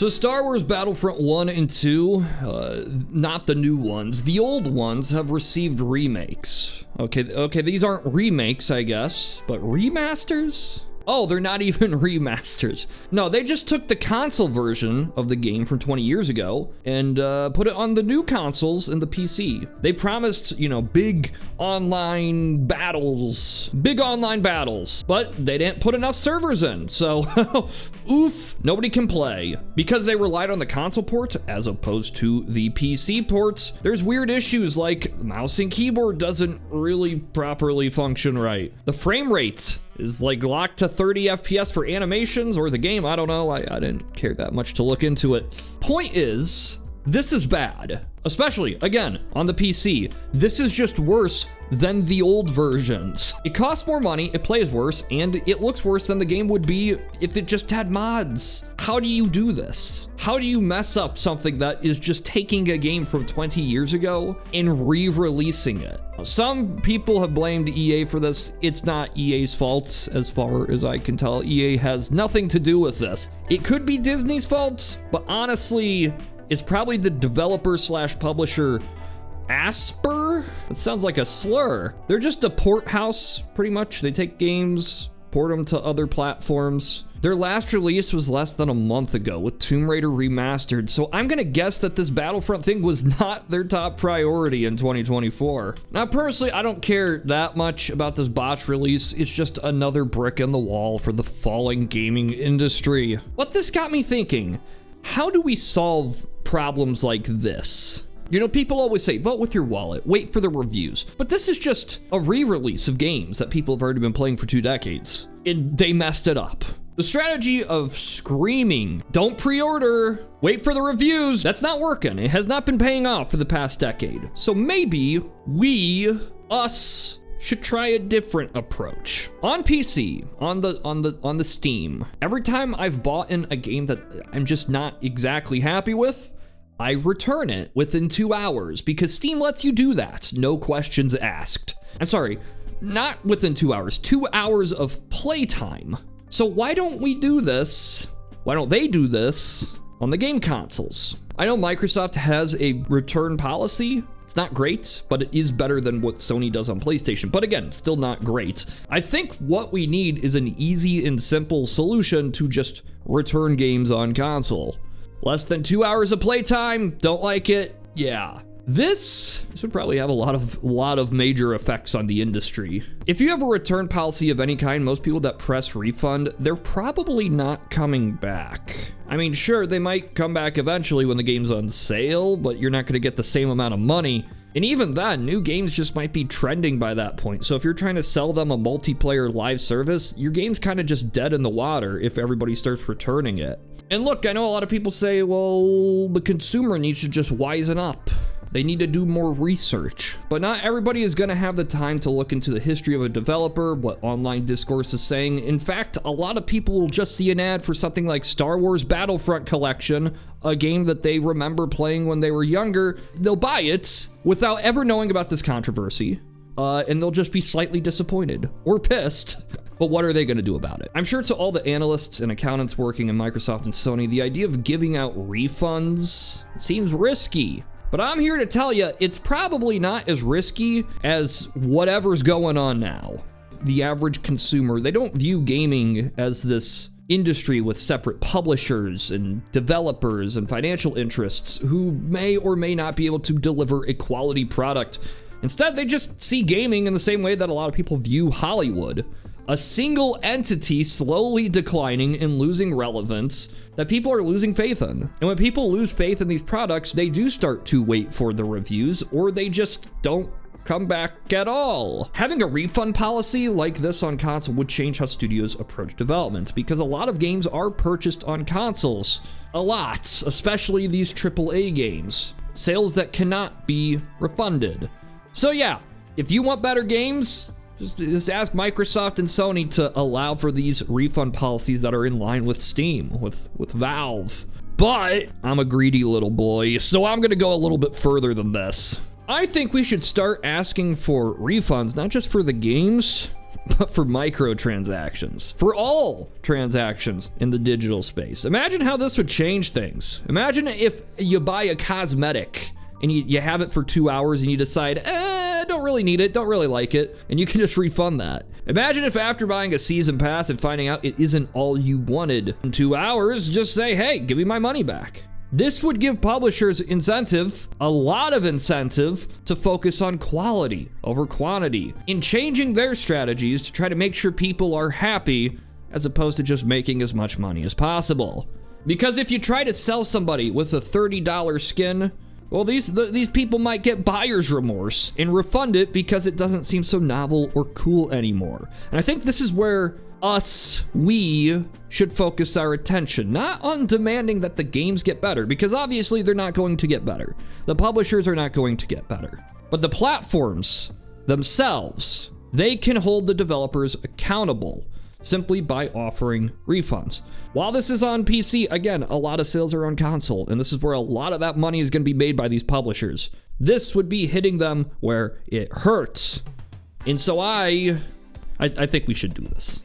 So Star Wars Battlefront 1 and 2, not the new ones, the old ones have received remakes. Okay, these aren't remakes, I guess, but remasters? Oh, they're not even remasters. No, they just took the console version of the game from 20 years ago and put it on the new consoles and the PC. They promised, you know, big online battles, but they didn't put enough servers in. So, oof, nobody can play. Because they relied on the console ports as opposed to the PC ports, there's weird issues like mouse and keyboard doesn't really properly function right. The frame rate is like locked to 30 FPS for animations or the game. I don't know. I didn't care that much to look into it. Point is, this is bad. Especially, again, on the PC. This is just worse than the old versions. It costs more money, it plays worse, and it looks worse than the game would be if it just had mods. How do you do this? How do you mess up something that is just taking a game from 20 years ago and re-releasing it? Some people have blamed EA for this. It's not EA's fault, as far as I can tell. EA has nothing to do with this. It could be Disney's fault, but honestly, it's probably the developer slash publisher Asper? That sounds like a slur. They're just a port house, pretty much. They take games, port them to other platforms. Their last release was less than a month ago with Tomb Raider Remastered, so I'm gonna guess that this Battlefront thing was not their top priority in 2024. Now, personally, I don't care that much about this botch release. It's just another brick in the wall for the falling gaming industry. What this got me thinking, how do we solve problems like this? You know, people always say, vote with your wallet, wait for the reviews. But this is just a re-release of games that people have already been playing for 2 decades. And they messed it up. The strategy of screaming, don't pre-order, wait for the reviews, that's not working. It has not been paying off for the past decade. So maybe us, should try a different approach. On PC, on the Steam, every time I've bought in a game that I'm just not exactly happy with, I return it within 2 hours because Steam lets you do that. No questions asked. I'm sorry, not within 2 hours, 2 hours of playtime. So why don't we do this? Why don't they do this on the game consoles? I know Microsoft has a return policy. It's not great, but it is better than what Sony does on PlayStation. But again, still not great. I think what we need is an easy and simple solution to just return games on console. Less than 2 hours of playtime, don't like it, yeah. This would probably have a lot of major effects on the industry. If you have a return policy of any kind, most people that press refund, they're probably not coming back. I mean, sure, they might come back eventually when the game's on sale, but you're not gonna get the same amount of money. And even then, new games just might be trending by that point. So if you're trying to sell them a multiplayer live service, your game's kind of just dead in the water if everybody starts returning it. And look, I know a lot of people say, well, the consumer needs to just wisen up. They need to do more research. But not everybody is gonna have the time to look into the history of a developer, what online discourse is saying. In fact, a lot of people will just see an ad for something like Star Wars Battlefront Collection, a game that they remember playing when they were younger. They'll buy it without ever knowing about this controversy, and they'll just be slightly disappointed or pissed. But what are they gonna do about it? I'm sure to all the analysts and accountants working in Microsoft and Sony, the idea of giving out refunds seems risky. But I'm here to tell you, it's probably not as risky as whatever's going on now. The average consumer, they don't view gaming as this industry with separate publishers and developers and financial interests who may or may not be able to deliver a quality product. Instead, they just see gaming in the same way that a lot of people view Hollywood. A single entity slowly declining and losing relevance that people are losing faith in. And when people lose faith in these products, they do start to wait for the reviews, or they just don't come back at all. Having a refund policy like this on console would change how studios approach development, because a lot of games are purchased on consoles. A lot, especially these AAA games. Sales that cannot be refunded. So yeah, if you want better games, just ask Microsoft and Sony to allow for these refund policies that are in line with Steam, with Valve. But I'm a greedy little boy, so I'm gonna go a little bit further than this. I think we should start asking for refunds, not just for the games, but for microtransactions, for all transactions in the digital space. Imagine how this would change things. Imagine if you buy a cosmetic and you have it for 2 hours and you decide, don't really need it, don't really like it, and you can just refund that. Imagine if after buying a season pass and finding out it isn't all you wanted in 2 hours, just say, hey, give me my money back. This would give publishers incentive, a lot of incentive, to focus on quality over quantity in changing their strategies to try to make sure people are happy as opposed to just making as much money as possible. Because if you try to sell somebody with a $30 skin, well, these people might get buyer's remorse and refund it because it doesn't seem so novel or cool anymore. And I think this is where we should focus our attention, not on demanding that the games get better, because obviously they're not going to get better. The publishers are not going to get better. But the platforms themselves, they can hold the developers accountable simply by offering refunds. While this is on PC, again, a lot of sales are on console, and this is where a lot of that money is going to be made by these publishers. This would be hitting them where it hurts. And so I think we should do this.